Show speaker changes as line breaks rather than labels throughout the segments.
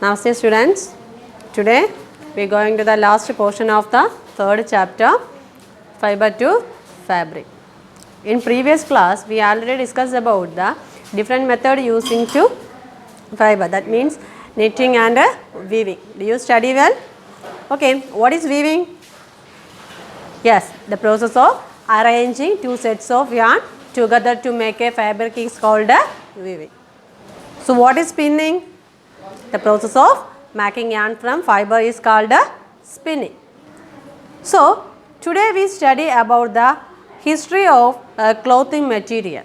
Namaste students. Today we are going to the last portion of the third chapter, fiber to fabric. In previous class we already discussed about the different method using to fiber, that means knitting and weaving. Do you study well? Okay, what is weaving? Yes, the process of arranging two sets of yarn together to make a fabric is called weaving. So what is spinning? The process of making yarn from fiber is called spinning. So today we study about the history of clothing material.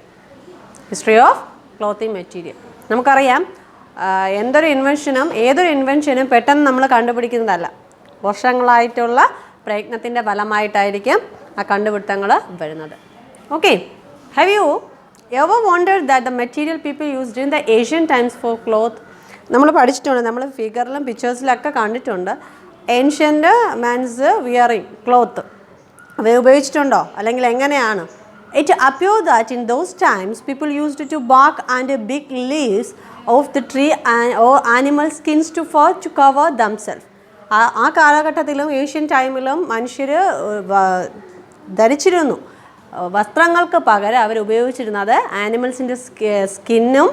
History of clothing material. നമുക്കറിയാം എന്തൊരു ഇൻവെൻഷനും പെട്ടെന്ന് നമ്മൾ കണ്ടുപിടിക്കുന്നതല്ല. വർഷങ്ങളായിട്ടുള്ള പ്രയത്നത്തിൻ്റെ ഫലമായിട്ടായിരിക്കും ആ കണ്ടുപിടുത്തങ്ങൾ വരുന്നത്. Okay, have you ever wondered that the material people used in the Asian times for cloth? നമ്മൾ പഠിച്ചിട്ടുണ്ട്, നമ്മൾ ഫിഗറിലും പിക്ചേഴ്സിലൊക്കെ കണ്ടിട്ടുണ്ട്. ഏൻഷ്യൻ്റ് മാൻസ് വിയറിങ് ക്ലോത്ത് അവ ഉപയോഗിച്ചിട്ടുണ്ടോ, അല്ലെങ്കിൽ എങ്ങനെയാണ്? It appeared that in those times people used to bark and big leaves of the tree or animal skins to cover themselves. ആ കാലഘട്ടത്തിലും Asian ടൈമിലും മനുഷ്യർ ധരിച്ചിരുന്നു. വസ്ത്രങ്ങൾക്ക് പകരം അവർ ഉപയോഗിച്ചിരുന്നത് ആനിമൽസിൻ്റെ സ്കിന്നും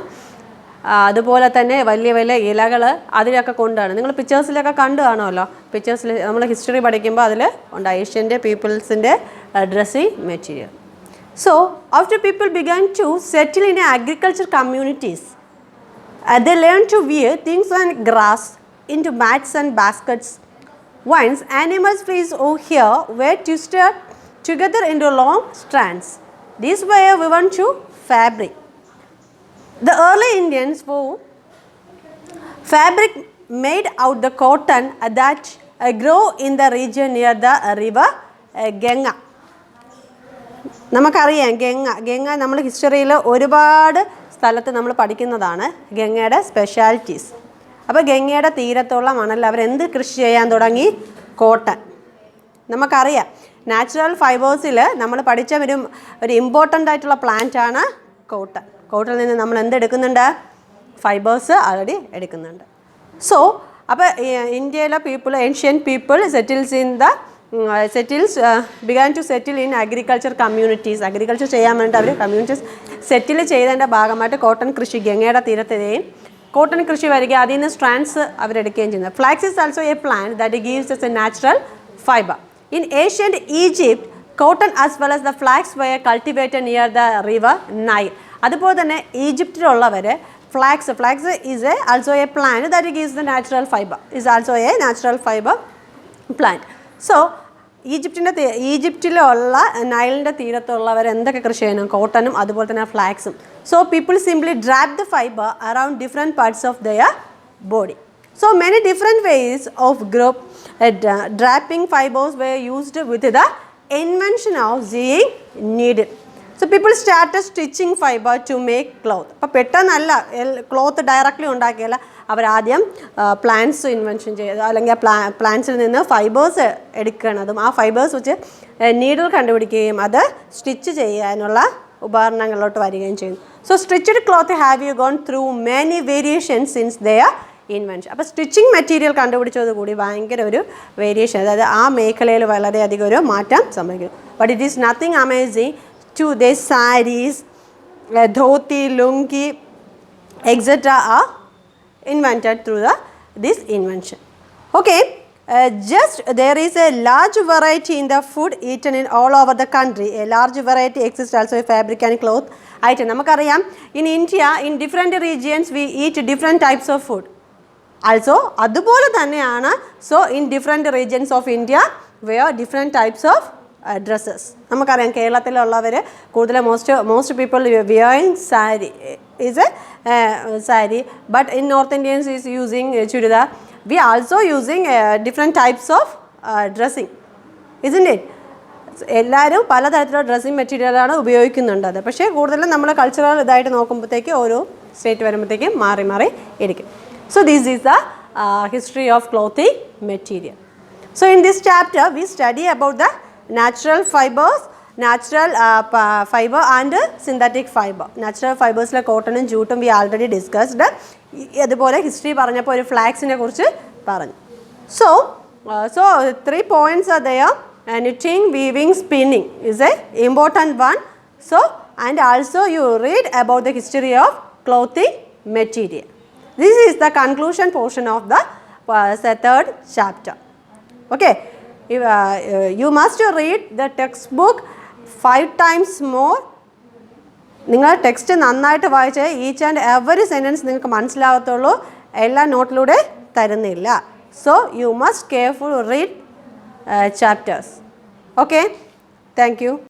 അതുപോലെ തന്നെ വലിയ വലിയ ഇലകൾ അതിലൊക്കെ കൊണ്ടാണ്. നിങ്ങൾ പിക്ചേഴ്സിലൊക്കെ കണ്ടു കാണുമല്ലോ. പിക്ചേഴ്സിൽ നമ്മൾ ഹിസ്റ്ററി പഠിക്കുമ്പോൾ അതിൽ ഉണ്ട് ഏഷ്യൻ്റെ പീപ്പിൾസിൻ്റെ dressing material. So, after people began to settle in agriculture communities, they learned to wear things on grass into mats and baskets. Once, animals' fleece over here were twisted together into long strands. These were woven to fabric. The early Indians wore fabric made out the cotton that grew in the region near the river Ganga. നമുക്കറിയാം ഗംഗ നമ്മൾ ഹിസ്റ്ററിയിൽ ഒരുപാട് സ്ഥലത്ത് നമ്മൾ പഠിക്കുന്നതാണ് ഗംഗയുടെ specialities. അപ്പോൾ ഗംഗയുടെ തീരത്തുള്ള മണലിൽ അവരെന്ത് കൃഷി ചെയ്യാൻ തുടങ്ങി? കോട്ടൺ. നമുക്കറിയാം നാച്ചുറൽ ഫൈബേഴ്സിൽ നമ്മൾ പഠിച്ച ഒരു ഇമ്പോർട്ടൻ്റ് ആയിട്ടുള്ള പ്ലാന്റാണ് കോട്ടൺ. കോട്ടണിൽ നിന്ന് നമ്മൾ എന്തെടുക്കുന്നുണ്ട്? ഫൈബേഴ്സ് ആൾറെഡി എടുക്കുന്നുണ്ട്. സോ അപ്പോൾ ഇന്ത്യയിലെ people, ancient people began to settle in agriculture communities. Agriculture ചെയ്യാൻ വേണ്ടി അവർ കമ്മ്യൂണിറ്റീസ് സെറ്റിൽ ചെയ്തതിൻ്റെ ഭാഗമായിട്ട് കോട്ടൺ കൃഷി ഗംഗയുടെ തീരത്തിലെയും കോട്ടൺ കൃഷി വരിക, അതിൽ നിന്ന് സ്ട്രാൻഡ്സ് അവരെടുക്കുകയും ചെയ്യുന്നത്. Flax is also a plant that gives us a natural fibre. In Asian Egypt cotton as well as the flax were cultivated near the river Nile. അതുപോലെ തന്നെ ഈജിപ്തിലുള്ളവർ flax is also a plant that gives the natural fibre, is also a natural fibre plant. So ഈജിപ്തിലുള്ള നൈലിൻ്റെ തീരത്തുള്ളവർ എന്തൊക്കെ കൃഷി ചെയ്യണം? കോട്ടനും അതുപോലെ തന്നെ ഫ്ലാക്സും. So people simply drape the fibre around different parts of their body. So many different ways of draping fibers were used with the invention of sewing needle. So people started stitching fiber to make cloth. അപ്പോൾ പെട്ടെന്നല്ല cloth directly ഉണ്ടാക്കിയല്ല, അവരാദ്യം plants invention ചെയ്ത് അല്ലെങ്കിൽ പ്ലാന്റ്സിൽ നിന്ന് fibres എടുക്കുന്നതും ആ fibres വെച്ച് needle കണ്ടുപിടിക്കുകയും അത് സ്റ്റിച്ച് ചെയ്യാനുള്ള ഉപകരണങ്ങളിലോട്ട് വരികയും ചെയ്യുന്നു. So stitched cloth have you gone through many variations since their invention. അപ്പോൾ സ്റ്റിച്ചിങ് മെറ്റീരിയൽ കണ്ടുപിടിച്ചതുകൂടി ഭയങ്കര ഒരു വേരിയേഷൻ, അതായത് ആ മേഖലയിൽ വളരെയധികം ഒരു മാറ്റം സംഭവിക്കുന്നു. But it is nothing amazing to their saris, dhoti, lungi, etc. are invented through this invention. Okay, just there is a large variety in the food eaten in all over the country. A large variety exists also in fabric and cloth item. നമുക്കറിയാം in India, in different regions we eat different types of food. Also അതുപോലെ തന്നെയാണ് so in different regions of India wear different types of dresses. നമുക്കറിയാം കേരളത്തിലുള്ളവർ കൂടുതൽ most people wearing sari is A sari, but in north Indians is using churidar. V also using different types of dressing, isn't it? എല്ലാവരും പലതരത്തിലുള്ള dressing മെറ്റീരിയലാണ് ഉപയോഗിക്കുന്നുണ്ട്. അത് പക്ഷേ കൂടുതലും നമ്മൾ കൾച്ചറൽ ഇതായിട്ട് നോക്കുമ്പോഴത്തേക്ക് ഓരോ സ്റ്റേറ്റ് വരുമ്പോഴത്തേക്കും മാറി മാറി ഇരിക്കും. So this is the history of clothing material. So in this chapter we study about the natural fibers natural fiber and synthetic fiber. Natural fibers like cotton and jute we already discussed. അതുപോലെ history പറഞ്ഞപ്പോൾ ഒരു ഫ്ലാക്സിനെ കുറിച്ച് പറഞ്ഞു. So 3 points are there. Knitting, weaving, spinning is a important one. So and also you read about the history of clothing material. This is the conclusion portion of the third chapter. Okay, you must read the textbook 5 times more. നിങ്ങൾ text നന്നായിട്ട് വായിച്ച് each and every sentence നിങ്ങൾക്ക് മനസ്സിലാകത്തുള്ളൂ, എല്ലാ നോട്ടിലൂടെ തരുന്നില്ല. So you must careful read chapters. Okay, thank you.